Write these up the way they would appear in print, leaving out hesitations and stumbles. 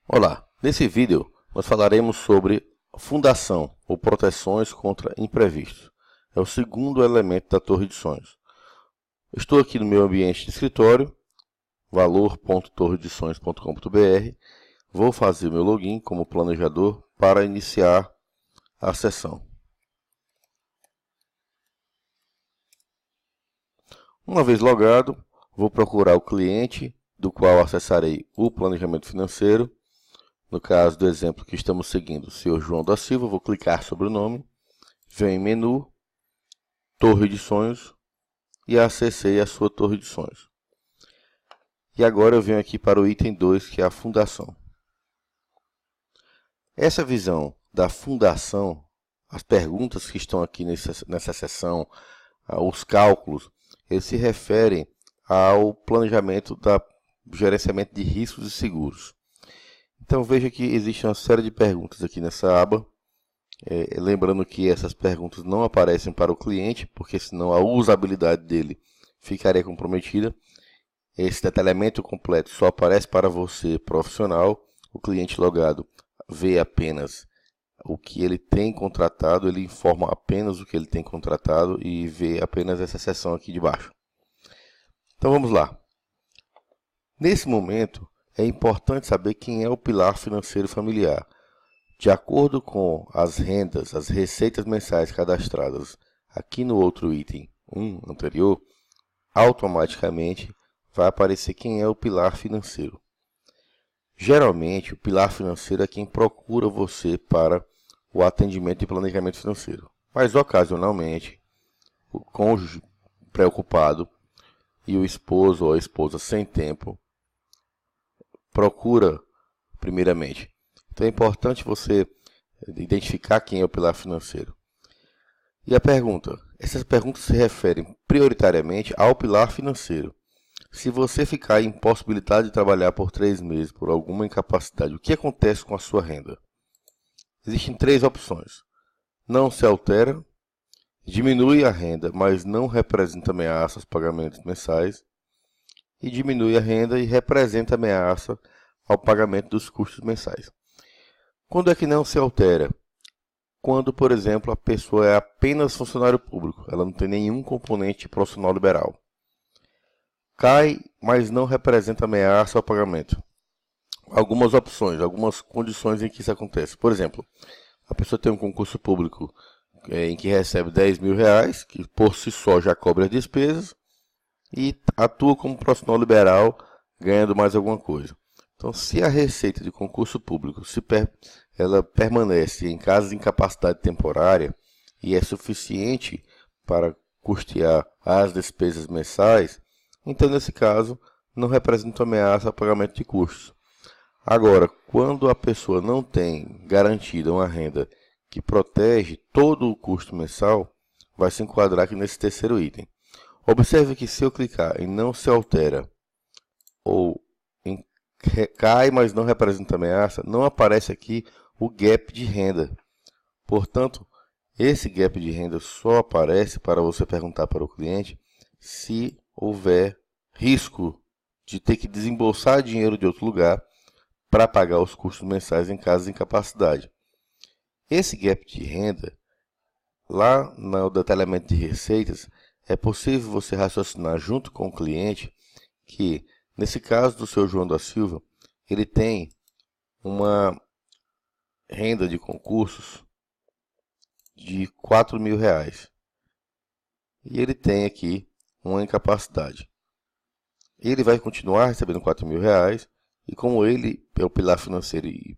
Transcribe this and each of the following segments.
Olá, nesse vídeo nós falaremos sobre fundação ou proteções contra imprevistos. É o segundo elemento da torre de sonhos. Estou aqui no meu ambiente de escritório, valor.torredesonhos.com.br. Vou fazer o meu login como planejador para iniciar a sessão. Uma vez logado, vou procurar o cliente do qual acessarei o planejamento financeiro. No caso do exemplo que estamos seguindo, o Sr. João da Silva, vou clicar sobre o nome, venho em menu, Torre de Sonhos e acessei a sua Torre de Sonhos. E agora eu venho aqui para o item 2, que é a fundação. Essa visão da fundação, as perguntas que estão aqui nessa seção, os cálculos, eles se referem ao planejamento do gerenciamento de riscos e seguros. Então veja que existe uma série de perguntas aqui nessa aba, lembrando que essas perguntas não aparecem para o cliente, porque senão a usabilidade dele ficaria comprometida. Esse detalhamento completo só aparece para você, profissional. O cliente logado vê apenas o que ele tem contratado, ele informa apenas o que ele tem contratado e vê apenas essa seção aqui de baixo. Então vamos lá. Nesse momento, é importante saber quem é o pilar financeiro familiar. De acordo com as rendas, as receitas mensais cadastradas aqui no outro item 1 anterior, automaticamente vai aparecer quem é o pilar financeiro. Geralmente, o pilar financeiro é quem procura você para o atendimento de planejamento financeiro. Mas, ocasionalmente, o cônjuge preocupado e o esposo ou a esposa sem tempo procura primeiramente. Então é importante você identificar quem é o pilar financeiro. E a pergunta? Essas perguntas se referem prioritariamente ao pilar financeiro. Se você ficar impossibilitado de trabalhar por 3 meses por alguma incapacidade, o que acontece com a sua renda? Existem 3 opções. Não se altera, diminui a renda, mas não representa ameaça aos pagamentos mensais, e diminui a renda e representa ameaça ao pagamento dos custos mensais. Quando é que não se altera? Quando, por exemplo, a pessoa é apenas funcionário público, ela não tem nenhum componente profissional liberal. Cai, mas não representa ameaça ao pagamento. Algumas opções, algumas condições em que isso acontece. Por exemplo, a pessoa tem um concurso público em que recebe R$10.000, que por si só já cobre as despesas, e atua como profissional liberal, ganhando mais alguma coisa. Então, se a receita de concurso público ela permanece em caso de incapacidade temporária e é suficiente para custear as despesas mensais, então, nesse caso, não representa ameaça ao pagamento de custos. Agora, quando a pessoa não tem garantida uma renda que protege todo o custo mensal, vai se enquadrar aqui nesse terceiro item. Observe que se eu clicar em não se altera ou em cai, mas não representa ameaça, não aparece aqui o gap de renda. Portanto, esse gap de renda só aparece para você perguntar para o cliente se houver risco de ter que desembolsar dinheiro de outro lugar para pagar os custos mensais em caso de incapacidade. Esse gap de renda, lá no detalhamento de receitas, é possível você raciocinar junto com o cliente que, nesse caso do seu João da Silva, ele tem uma renda de concursos de R$4.000 e ele tem aqui uma incapacidade. Ele vai continuar recebendo R$4.000 e, como ele é o pilar financeiro e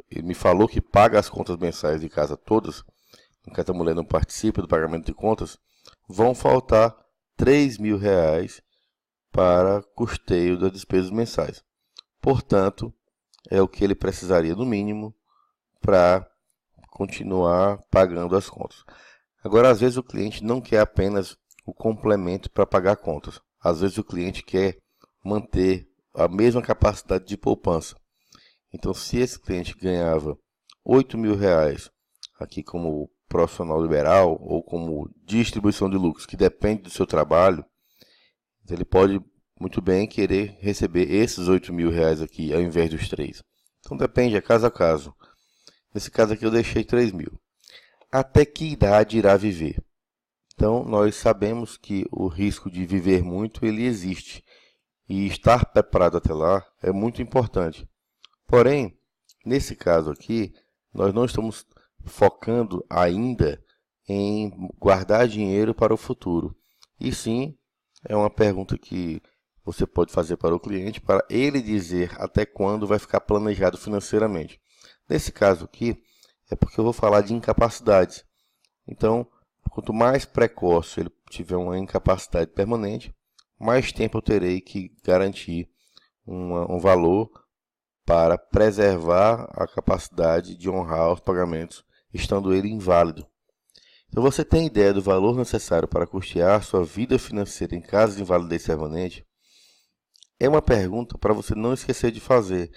ele me falou que paga as contas mensais de casa todas, enquanto a mulher não participa do pagamento de contas, vão faltar R$3.000 para custeio das despesas mensais. Portanto, é o que ele precisaria no mínimo para continuar pagando as contas. Agora, às vezes o cliente não quer apenas o complemento para pagar contas. Às vezes o cliente quer manter a mesma capacidade de poupança. Então, se esse cliente ganhava R$8.000 aqui como profissional liberal ou como distribuição de lucros, que depende do seu trabalho, ele pode muito bem querer receber esses R$8.000 aqui ao invés dos 3. Então depende, é caso a caso. Nesse caso aqui eu deixei 3 mil. Até que idade irá viver? Então nós sabemos que o risco de viver muito ele existe. E estar preparado até lá é muito importante. Porém, nesse caso aqui, nós não estamos focando ainda em guardar dinheiro para o futuro. E sim, é uma pergunta que você pode fazer para o cliente, para ele dizer até quando vai ficar planejado financeiramente. Nesse caso aqui, é porque eu vou falar de incapacidades. Então, quanto mais precoce ele tiver uma incapacidade permanente, mais tempo eu terei que garantir um valor para preservar a capacidade de honrar os pagamentos, estando ele inválido. Então, você tem ideia do valor necessário para custear sua vida financeira em caso de invalidez permanente? É uma pergunta para você não esquecer de fazer.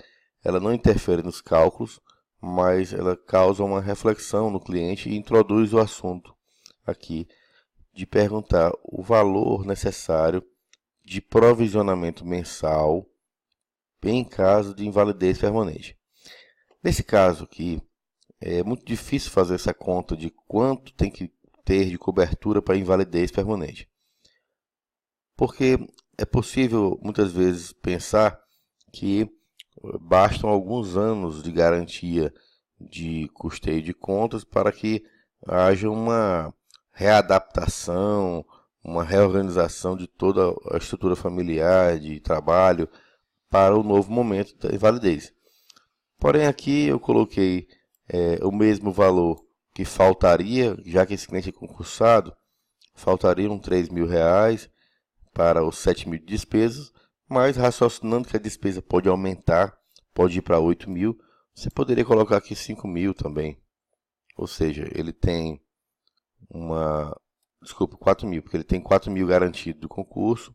Ela não interfere nos cálculos, mas ela causa uma reflexão no cliente e introduz o assunto aqui de perguntar o valor necessário de provisionamento mensal em caso de invalidez permanente. Nesse caso aqui, é muito difícil fazer essa conta de quanto tem que ter de cobertura para invalidez permanente. Porque é possível, muitas vezes, pensar que bastam alguns anos de garantia de custeio de contas para que haja uma readaptação, uma reorganização de toda a estrutura familiar, de trabalho, para o novo momento da invalidez. Porém, aqui eu coloquei o mesmo valor que faltaria, já que esse cliente é concursado, faltariam 3 mil reais para os 7 mil de despesas, mas raciocinando que a despesa pode aumentar, pode ir para 8 mil, você poderia colocar aqui 5 mil também. Ou seja, ele tem 4 mil, porque ele tem 4 mil garantido do concurso,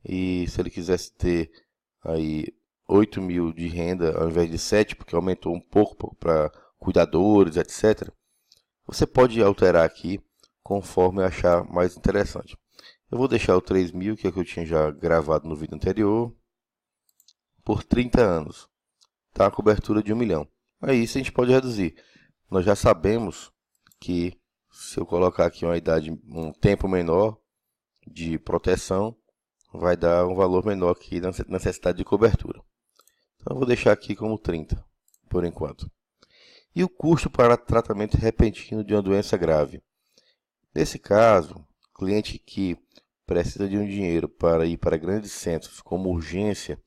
e se ele quisesse ter aí 8 mil de renda ao invés de 7, porque aumentou um pouco para cuidadores, etc. Você pode alterar aqui conforme achar mais interessante. Eu vou deixar o 3 mil, que é o que eu tinha já gravado no vídeo anterior, por 30 anos. Tá? A cobertura de 1 milhão. Aí isso a gente pode reduzir. Nós já sabemos que se eu colocar aqui uma idade, um tempo menor de proteção, vai dar um valor menor aqui na necessidade de cobertura. Então eu vou deixar aqui como 30, por enquanto. E o custo para tratamento repentino de uma doença grave? Nesse caso, cliente que precisa de um dinheiro para ir para grandes centros como urgência,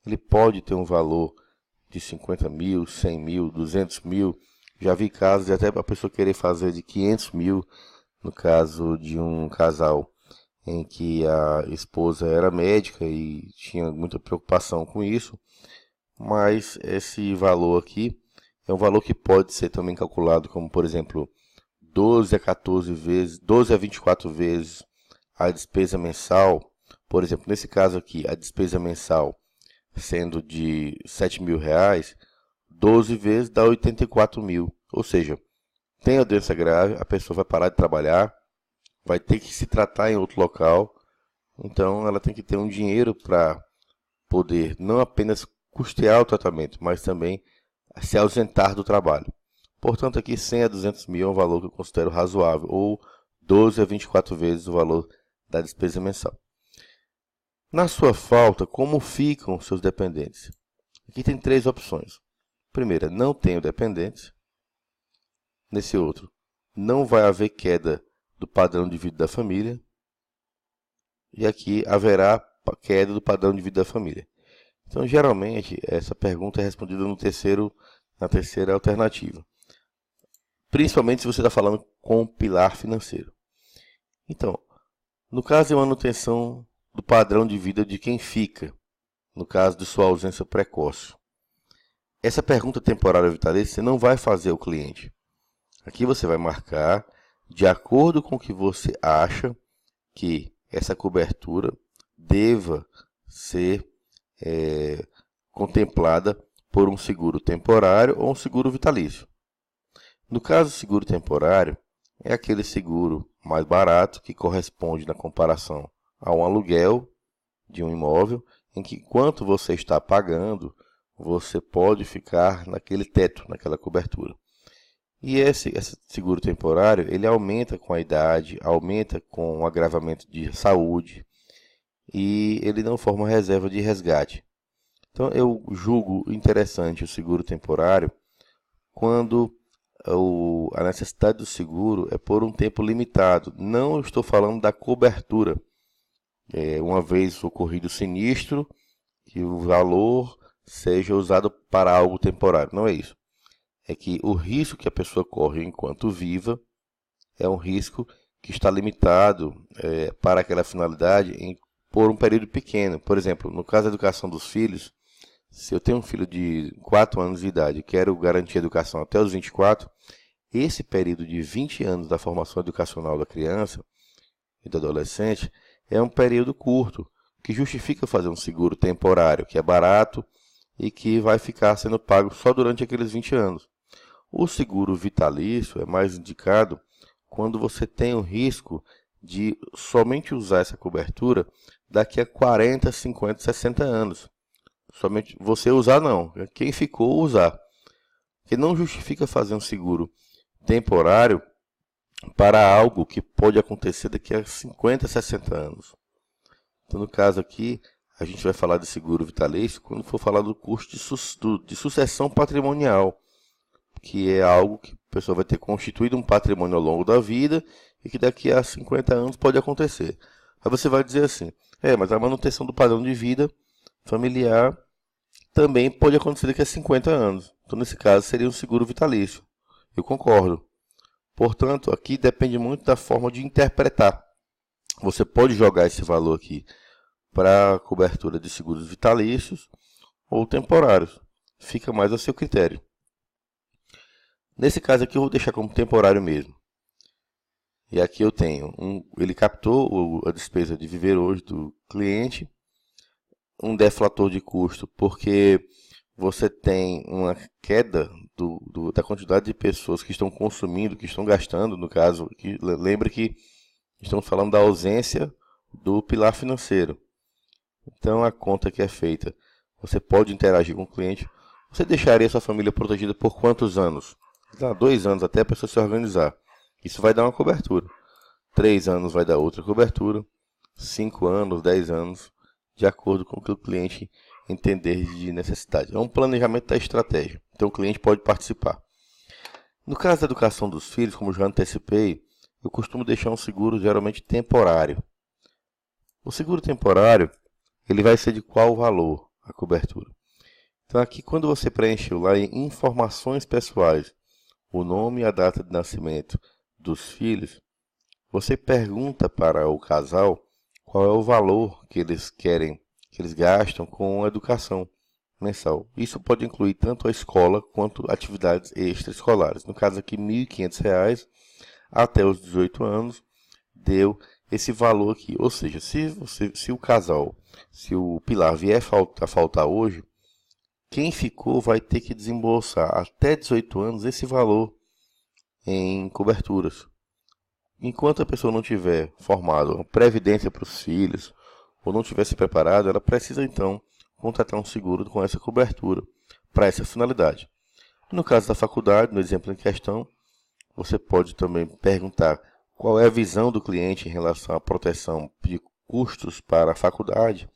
ele pode ter um valor de 50 mil, 100 mil, 200 mil. Já vi casos de até a pessoa querer fazer de 500 mil, no caso de um casal em que a esposa era médica e tinha muita preocupação com isso, mas esse valor aqui é um valor que pode ser também calculado como, por exemplo, 12 a 14 vezes, 12 a 24 vezes a despesa mensal. Por exemplo, nesse caso aqui, a despesa mensal sendo de 7 mil reais, 12 vezes dá 84 mil. Ou seja, tem a doença grave, a pessoa vai parar de trabalhar, vai ter que se tratar em outro local, então ela tem que ter um dinheiro para poder não apenas custear o tratamento, mas também se ausentar do trabalho. Portanto, aqui 100 a 200 mil é um valor que eu considero razoável, ou 12 a 24 vezes o valor da despesa mensal. Na sua falta, como ficam seus dependentes? Aqui tem 3 opções. Primeira, não tenho dependentes. Nesse outro, não vai haver queda do padrão de vida da família. E aqui haverá queda do padrão de vida da família. Então, geralmente, essa pergunta é respondida na terceira alternativa. Principalmente se você está falando com o pilar financeiro. Então, no caso de manutenção do padrão de vida de quem fica, no caso de sua ausência precoce. Essa pergunta temporária vitalícia você não vai fazer ao cliente. Aqui você vai marcar de acordo com o que você acha que essa cobertura deva ser contemplada por um seguro temporário ou um seguro vitalício. No caso do seguro temporário, é aquele seguro mais barato que corresponde na comparação a um aluguel de um imóvel, em que enquanto você está pagando você pode ficar naquele teto, naquela cobertura. E esse seguro temporário, ele aumenta com a idade, aumenta com o agravamento de saúde e ele não forma reserva de resgate. Então eu julgo interessante o seguro temporário quando a necessidade do seguro é por um tempo limitado. Não estou falando da cobertura. Uma vez ocorrido o sinistro, que o valor seja usado para algo temporário. Não é isso. É que o risco que a pessoa corre enquanto viva é um risco que está limitado para aquela finalidade por um período pequeno. Por exemplo, no caso da educação dos filhos, se eu tenho um filho de 4 anos de idade e quero garantir a educação até os 24, esse período de 20 anos da formação educacional da criança e do adolescente é um período curto, que justifica fazer um seguro temporário, que é barato e que vai ficar sendo pago só durante aqueles 20 anos. O seguro vitalício é mais indicado quando você tem o risco de somente usar essa cobertura daqui a 40, 50, 60 anos. Somente você usar não, quem ficou usar. Que não justifica fazer um seguro temporário para algo que pode acontecer daqui a 50, 60 anos. Então, no caso aqui, a gente vai falar de seguro vitalício quando for falar do custo de sucessão patrimonial, que é algo que a pessoa vai ter constituído um patrimônio ao longo da vida e que daqui a 50 anos pode acontecer. Aí você vai dizer assim, mas a manutenção do padrão de vida familiar também pode acontecer daqui a 50 anos. Então, nesse caso, seria um seguro vitalício. Eu concordo. Portanto, aqui depende muito da forma de interpretar. Você pode jogar esse valor aqui para cobertura de seguros vitalícios ou temporários. Fica mais a seu critério. Nesse caso aqui eu vou deixar como temporário mesmo. E aqui eu tenho, ele captou a despesa de viver hoje do cliente, um deflator de custo, porque você tem uma queda da quantidade de pessoas que estão consumindo, que estão gastando, no caso, lembre que estamos falando da ausência do pilar financeiro. Então, a conta que é feita, você pode interagir com o cliente. Você deixaria sua família protegida por quantos anos? 2 anos até a pessoa se organizar. Isso vai dar uma cobertura. 3 anos vai dar outra cobertura. 5 anos, 10 anos, de acordo com o que o cliente entender de necessidade. É um planejamento da estratégia. Então, o cliente pode participar. No caso da educação dos filhos, como já antecipei, eu costumo deixar um seguro geralmente temporário. O seguro temporário, ele vai ser de qual valor a cobertura? Então aqui quando você preencheu lá em informações pessoais, o nome e a data de nascimento dos filhos, você pergunta para o casal qual é o valor que eles querem, que eles gastam com a educação mensal. Isso pode incluir tanto a escola quanto atividades extraescolares. No caso aqui, R$ 1.500 até os 18 anos, deu esse valor aqui. Ou seja, se o casal, se o pilar vier a faltar hoje, quem ficou vai ter que desembolsar até 18 anos esse valor em coberturas. Enquanto a pessoa não tiver formado uma previdência para os filhos, ou não tiver se preparado, ela precisa então contratar um seguro com essa cobertura para essa finalidade. No caso da faculdade, no exemplo em questão, você pode também perguntar qual é a visão do cliente em relação à proteção de custos para a faculdade.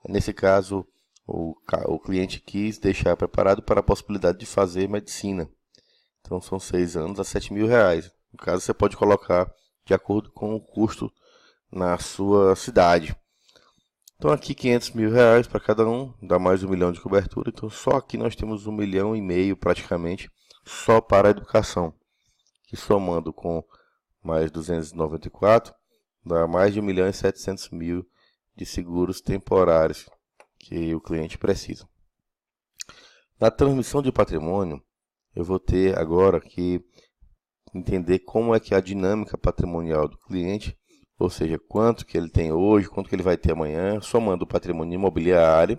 Nesse caso, o cliente quis deixar preparado para a possibilidade de fazer medicina. Então, são 6 anos a R$ 7.000. No caso, você pode colocar de acordo com o custo na sua cidade. Então, aqui R$ 500.000 para cada um, dá mais de 1 milhão de cobertura. Então, só aqui nós temos 1,5 milhão praticamente só para a educação. Que somando com mais 294, dá mais de 1.700.000 de seguros temporários que o cliente precisa. Na transmissão de patrimônio, eu vou ter agora que entender como é que é a dinâmica patrimonial do cliente, ou seja, quanto que ele tem hoje, quanto que ele vai ter amanhã, somando o patrimônio imobiliário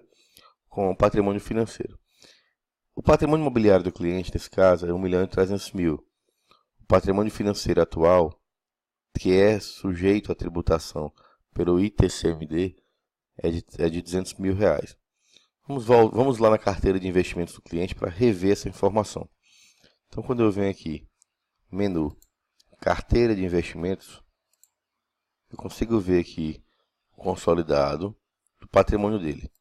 com o patrimônio financeiro. O patrimônio imobiliário do cliente, nesse caso, é 1.300.000. O patrimônio financeiro atual, que é sujeito à tributação pelo ITCMD, é de R$ 200.000. Vamos lá na carteira de investimentos do cliente para rever essa informação. Então, quando eu venho aqui, menu, carteira de investimentos, eu consigo ver aqui o consolidado do patrimônio dele.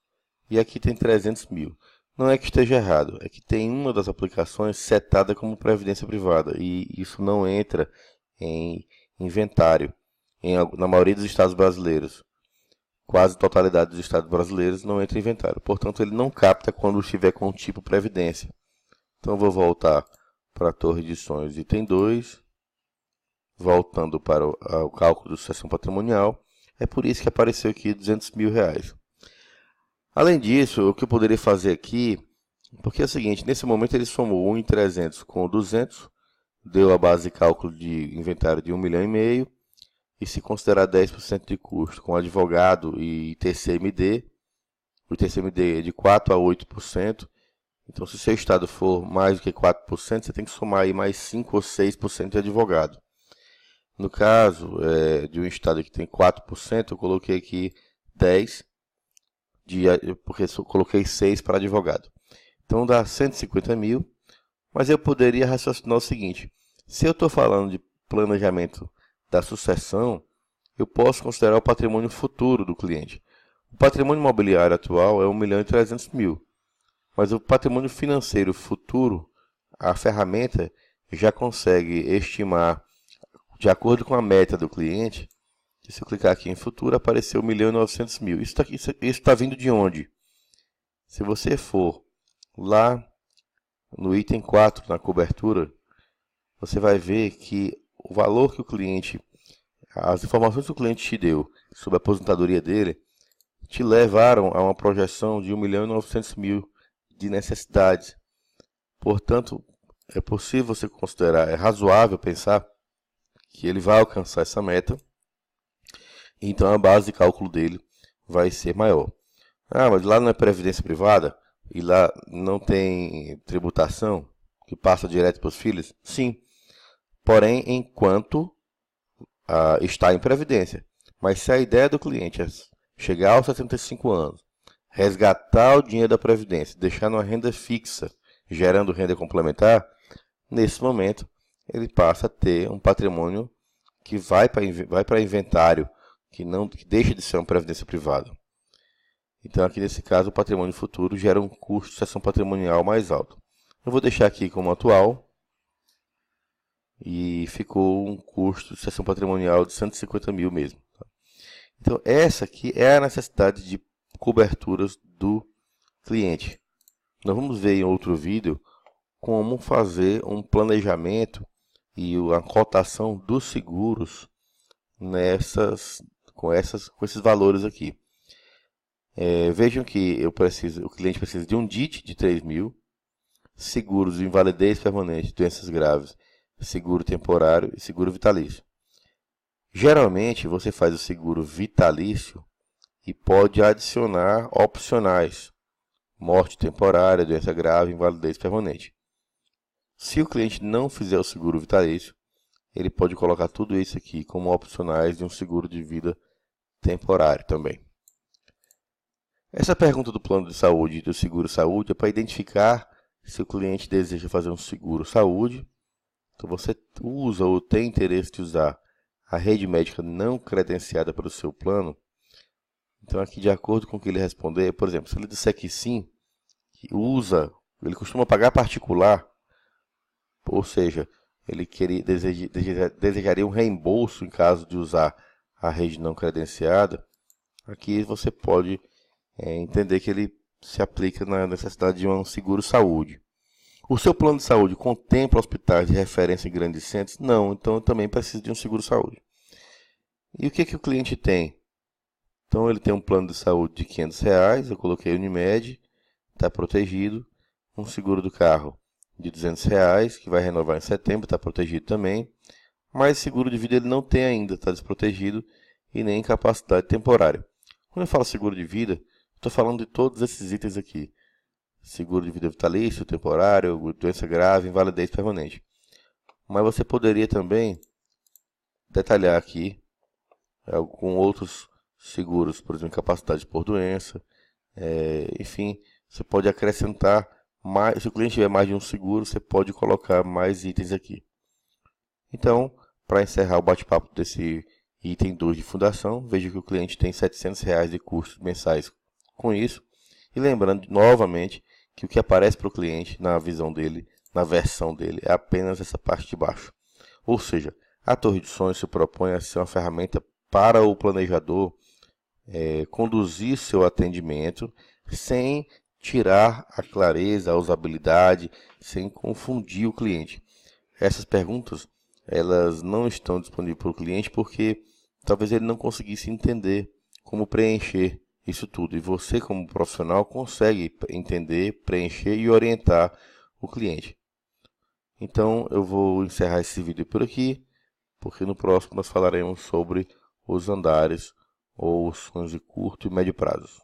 E aqui tem 300 mil. Não é que esteja errado, é que tem uma das aplicações setada como previdência privada. E isso não entra em inventário na maioria dos estados brasileiros. Quase a totalidade dos estados brasileiros não entra em inventário. Portanto, ele não capta quando estiver com o tipo previdência. Então, eu vou voltar para a torre de sonhos item 2. Voltando para o cálculo de sucessão patrimonial. É por isso que apareceu aqui R$200 mil. Além disso, o que eu poderia fazer aqui, porque é o seguinte, nesse momento ele somou 1 em 300 com 200, deu a base de cálculo de inventário de 1,5 milhão, e se considerar 10% de custo com advogado e TCMD, o TCMD é de 4% a 8%, então se o seu estado for mais do que 4%, você tem que somar aí mais 5% ou 6% de advogado. No caso de um estado que tem 4%, eu coloquei aqui 10%, porque eu coloquei 6 para advogado. Então dá 150 mil, mas eu poderia raciocinar o seguinte, se eu estou falando de planejamento da sucessão, eu posso considerar o patrimônio futuro do cliente. O patrimônio imobiliário atual é 1.300.000, mas o patrimônio financeiro futuro, a ferramenta já consegue estimar, de acordo com a meta do cliente. Se eu clicar aqui em futuro, apareceu 1.900.000. Isso está vindo de onde? Se você for lá no item 4, na cobertura, você vai ver que o valor que o cliente, as informações que o cliente te deu sobre a aposentadoria dele, te levaram a uma projeção de 1.900.000 de necessidades. Portanto, é possível você considerar, é razoável pensar que ele vai alcançar essa meta. Então a base de cálculo dele vai ser maior. Ah, mas lá não é previdência privada? E lá não tem tributação que passa direto para os filhos? Sim. Porém, enquanto está em previdência. Mas se a ideia do cliente é chegar aos 65 anos, resgatar o dinheiro da previdência, deixar numa renda fixa, gerando renda complementar, nesse momento ele passa a ter um patrimônio que vai para inventário, que deixa de ser uma previdência privada. Então, aqui nesse caso, o patrimônio futuro gera um custo de sucessão patrimonial mais alto. Eu vou deixar aqui como atual, e ficou um custo de sucessão patrimonial de 150 mil mesmo. Então, essa aqui é a necessidade de coberturas do cliente. Nós vamos ver em outro vídeo como fazer um planejamento e a cotação dos seguros com esses valores aqui. Vejam que o cliente precisa de um DIT de 3 mil, seguros de invalidez permanente, doenças graves, seguro temporário e seguro vitalício. Geralmente você faz o seguro vitalício e pode adicionar opcionais, morte temporária, doença grave, invalidez permanente. Se o cliente não fizer o seguro vitalício, ele pode colocar tudo isso aqui como opcionais de um seguro de vida temporário também. Essa pergunta do plano de saúde e do seguro saúde é para identificar se o cliente deseja fazer um seguro saúde. Então você usa ou tem interesse de usar a rede médica não credenciada para o seu plano. Então aqui, de acordo com o que ele responder, por exemplo, se ele disser que sim, ele costuma pagar particular, ou seja, ele desejaria um reembolso em caso de usar a rede não credenciada. Aqui você pode entender que ele se aplica na necessidade de um seguro saúde. O seu plano de saúde contempla hospitais de referência em grandes centros? Não, então eu também preciso de um seguro saúde. E o que o cliente tem? Então ele tem um plano de saúde de R$500, eu coloquei Unimed, está protegido. Um seguro do carro de R$200, que vai renovar em setembro, está protegido também. Mas seguro de vida ele não tem ainda, está desprotegido e nem incapacidade temporária. Quando eu falo seguro de vida, estou falando de todos esses itens aqui. Seguro de vida vitalício, temporário, doença grave, invalidez permanente. Mas você poderia também detalhar aqui com outros seguros, por exemplo, incapacidade por doença, enfim, você pode acrescentar mais. Se o cliente tiver mais de um seguro, você pode colocar mais itens aqui. Então, para encerrar o bate-papo desse item 2 de fundação, veja que o cliente tem R$ 700 de custos mensais com isso. E lembrando novamente que o que aparece para o cliente na visão dele, na versão dele, é apenas essa parte de baixo. Ou seja, a Torre de Sonhos se propõe a ser uma ferramenta para o planejador conduzir seu atendimento sem tirar a clareza, a usabilidade, sem confundir o cliente. Essas perguntas elas não estão disponíveis para o cliente porque talvez ele não conseguisse entender como preencher isso tudo. E você, como profissional, consegue entender, preencher e orientar o cliente. Então, eu vou encerrar esse vídeo por aqui, porque no próximo nós falaremos sobre os andares ou os sonhos de curto e médio prazo.